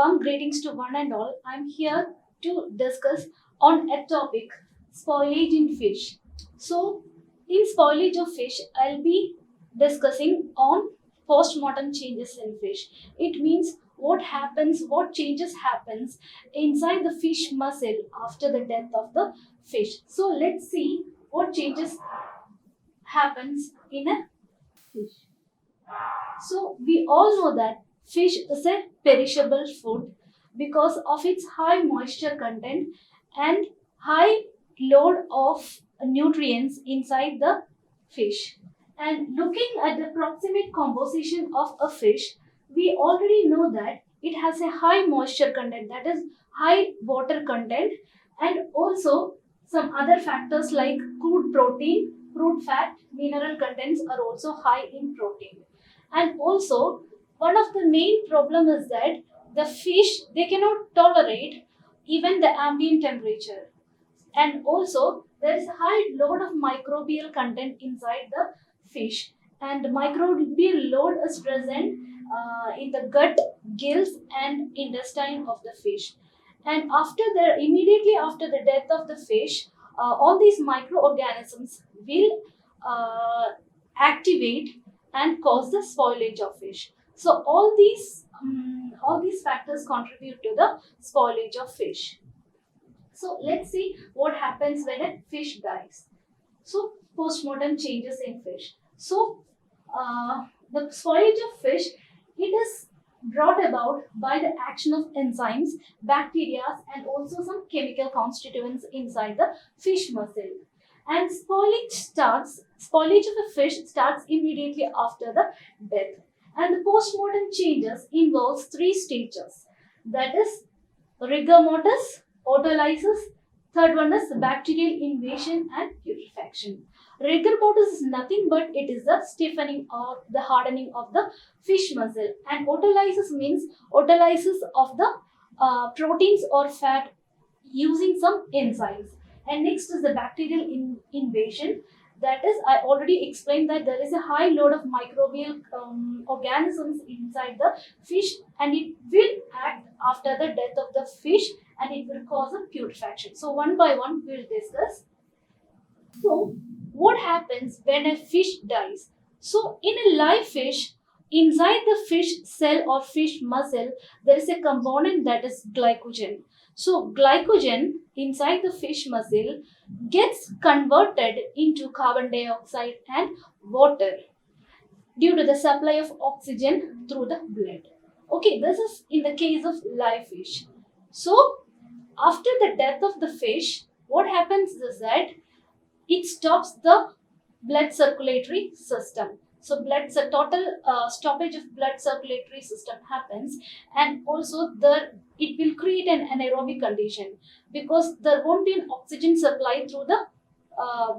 warm greetings to one and all. I'm here to discuss on a topic spoilage in fish. So, in spoilage of fish, I'll be discussing on postmortem changes in fish. It means what changes happens inside the fish muscle after the death of the fish. So, let's see what changes happens in a fish. So we all know that fish is a perishable food because of its high moisture content and high load of nutrients inside the fish. And looking at the proximate composition of a fish, we already know that it has a high moisture content, that is high water content, and also some other factors like crude protein, crude fat, mineral contents are also high in protein. And also one of the main problem is that the fish they cannot tolerate even the ambient temperature, and also there is a high load of microbial content inside the fish, and microbial load is present in the gut, gills and intestine of the fish. And immediately after the death of the fish, all these microorganisms will activate and cause the spoilage of fish. So all these factors contribute to the spoilage of fish. So let's see what happens when a fish dies. So postmortem changes in fish. So the spoilage of fish, it is brought about by the action of enzymes, bacteria, and also some chemical constituents inside the fish muscle. And spoilage of a fish starts immediately after the death. And the postmortem changes involves three stages. That is rigor mortis, autolysis. Third one is bacterial invasion and putrefaction. Rigor mortis is nothing but it is the stiffening or the hardening of the fish muscle. And autolysis means autolysis of the proteins or fat using some enzymes. And next is the bacterial invasion. That is, I already explained that there is a high load of microbial organisms inside the fish, and it will act after the death of the fish, and it will cause a putrefaction. So one by one we'll discuss. So what happens when a fish dies? So in a live fish, inside the fish cell or fish muscle, there is a component that is glycogen. So glycogen inside the fish muscle gets converted into carbon dioxide and water due to the supply of oxygen through the blood. Okay, this is in the case of live fish. So after the death of the fish, what happens is that it stops the blood circulatory system. So total stoppage of blood circulatory system happens, and also it will create an anaerobic condition because there won't be an oxygen supply through the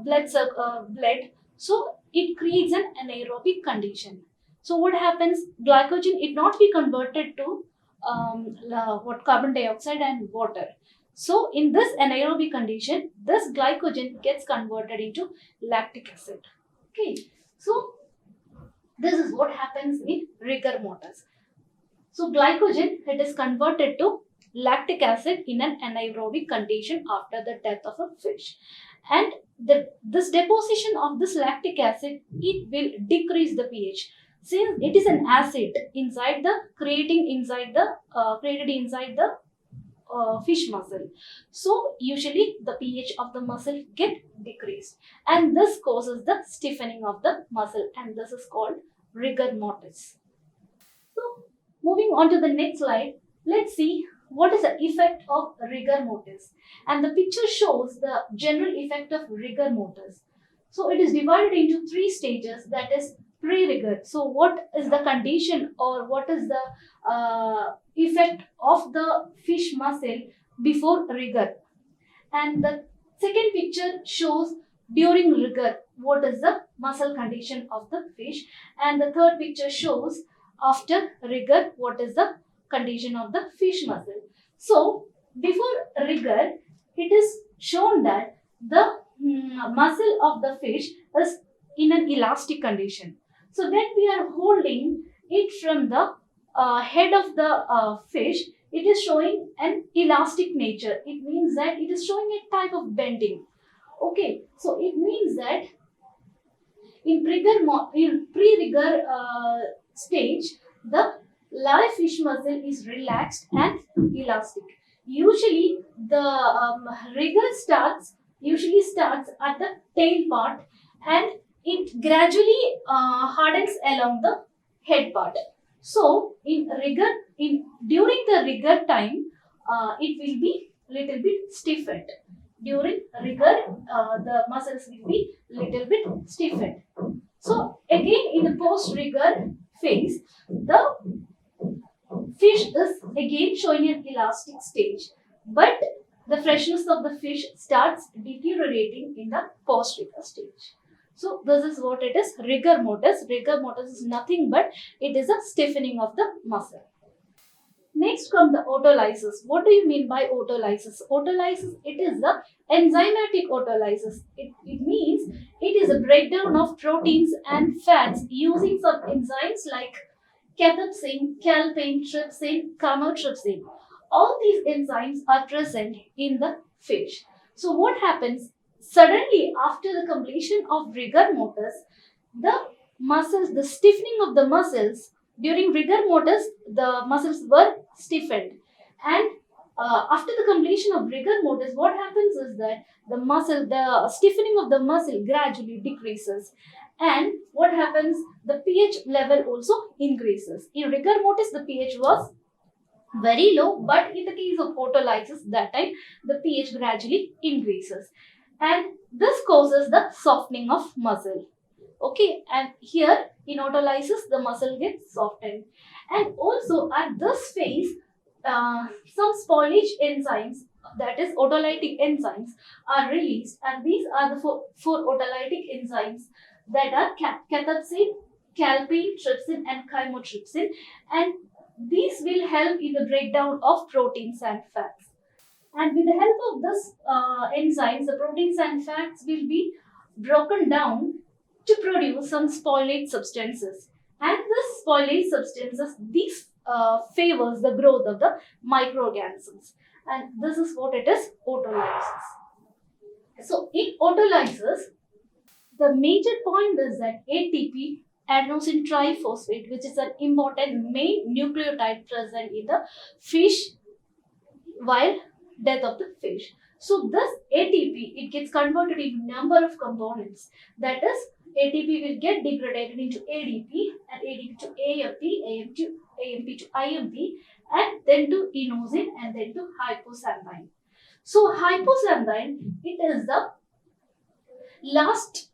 blood. So it creates an anaerobic condition. So what happens? Glycogen it not be converted to carbon dioxide and water. So in this anaerobic condition, this glycogen gets converted into lactic acid. Okay, so this is what happens in rigor mortis. So glycogen it is converted to lactic acid in an anaerobic condition after the death of a fish, and this deposition of this lactic acid it will decrease the pH since it is an acid created inside the fish muscle. So usually the pH of the muscle get decreased, and this causes the stiffening of the muscle, and this is called rigor mortis. So moving on to the next slide, let's see what is the effect of rigor mortis. And the picture shows the general effect of rigor mortis. So it is divided into three stages, that is pre-rigor. So what is the condition or what is the effect of the fish muscle before rigor? And the second picture shows during rigor what is the muscle condition of the fish, and the third picture shows after rigor what is the condition of the fish muscle. So before rigor it is shown that the muscle of the fish is in an elastic condition. So when we are holding it from the head of the fish, it is showing an elastic nature. It means that it is showing a type of bending. Okay, so it means that in pre-rigor stage, the live fish muscle is relaxed and elastic. Usually, the rigor usually starts at the tail part, and it gradually hardens along the head part. So, during the rigor time, it will be little bit stiffened. During rigor, the muscles will be little bit stiffened. So again, in the post rigor phase, the fish is again showing an elastic stage, but the freshness of the fish starts deteriorating in the post rigor stage. So this is what it is, rigor mortis. Rigor mortis is nothing but it is a stiffening of the muscle. Next come the autolysis. What do you mean by autolysis? Autolysis, it is the enzymatic autolysis. It means it is a breakdown of proteins and fats using some enzymes like cathepsin, calpain, trypsin, chymotrypsin. All these enzymes are present in the fish. So what happens? Suddenly after the completion of rigor mortis, the stiffening of the muscles during rigor mortis, the muscles were stiffened, and after the completion of rigor mortis, what happens is that the stiffening of the muscle gradually decreases, and what happens? The pH level also increases. In rigor mortis, the pH was very low, but in the case of autolysis, that time the pH gradually increases, and this causes the softening of muscle. Okay, and here in autolysis, the muscle gets softened, and also at this phase, some spoilage enzymes, that is autolytic enzymes, are released, and these are the four autolytic enzymes that are cathepsin, calpain, trypsin, and chymotrypsin, and these will help in the breakdown of proteins and fats. And with the help of this enzymes, the proteins and fats will be broken down to produce some spoilage substances. And this spoilage substances, these favors the growth of the microorganisms. And this is what it is, autolysis. So in autolysis, the major point is that ATP, adenosine triphosphate, which is an important main nucleotide present in the fish while death of the fish. So this ATP, it gets converted into number of components. That is, ATP will get degraded into ADP, and ADP to AMP, AMP to IMP, and then to inosine, and then to hypoxanthine. So hypoxanthine, it is the last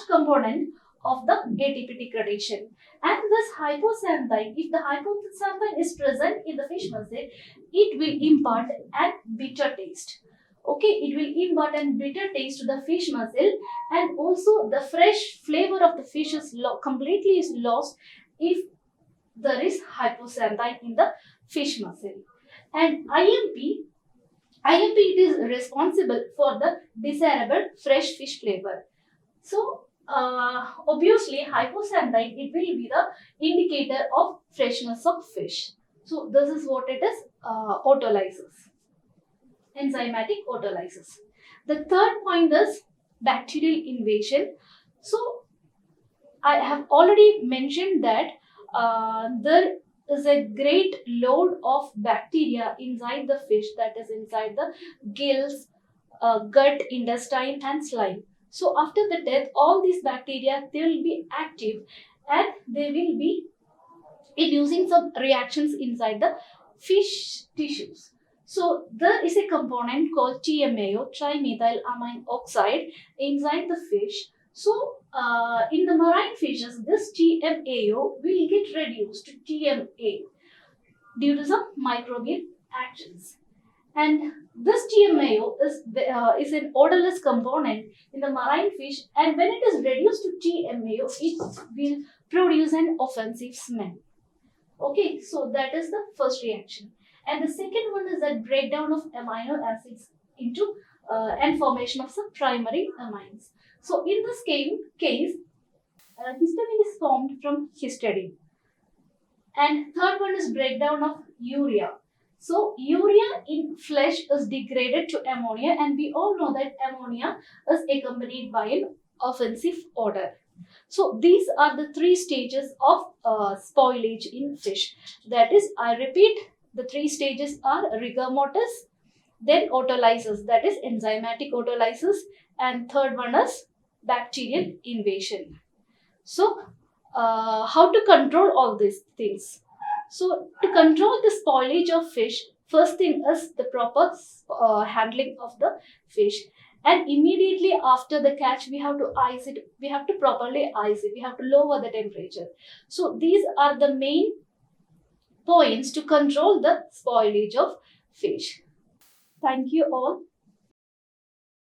component of the ATP degradation. And this hypoxanthine, if the hypoxanthine is present in the fish muscle, it will impart a bitter taste. Okay, it will impart a bitter taste to the fish muscle, and also the fresh flavor of the fish is completely is lost if there is hypoxanthine in the fish muscle. And IMP it is responsible for the desirable fresh fish flavor. So obviously hypoxanthine, it will be the indicator of freshness of fish. So this is what it is, autolysis, enzymatic autolysis. The third point is bacterial invasion. So I have already mentioned that there is a great load of bacteria inside the fish, that is inside the gills, gut, intestine, and slime. So after the death, all these bacteria, they will be active, and they will be inducing some reactions inside the fish tissues. So there is a component called TMAO, trimethylamine oxide, inside the fish. So in the marine fishes, this TMAO will get reduced to TMA due to some microbial actions. And this TMAO is an odorless component in the marine fish, and when it is reduced to TMAO, it will produce an offensive smell. Okay, so that is the first reaction. And the second one is that breakdown of amino acids into and formation of some primary amines. So in this case, histamine is formed from histidine. And third one is breakdown of urea. So urea in flesh is degraded to ammonia, and we all know that ammonia is accompanied by an offensive odor. So these are the three stages of spoilage in fish. That is, I repeat, the three stages are rigor mortis, then autolysis, that is enzymatic autolysis, and third one is bacterial invasion. So, how to control all these things? So, to control the spoilage of fish, first thing is the proper handling of the fish. And immediately after the catch, we have to ice it. We have to properly ice it. We have to lower the temperature. So, these are the main points to control the spoilage of fish. Thank you all.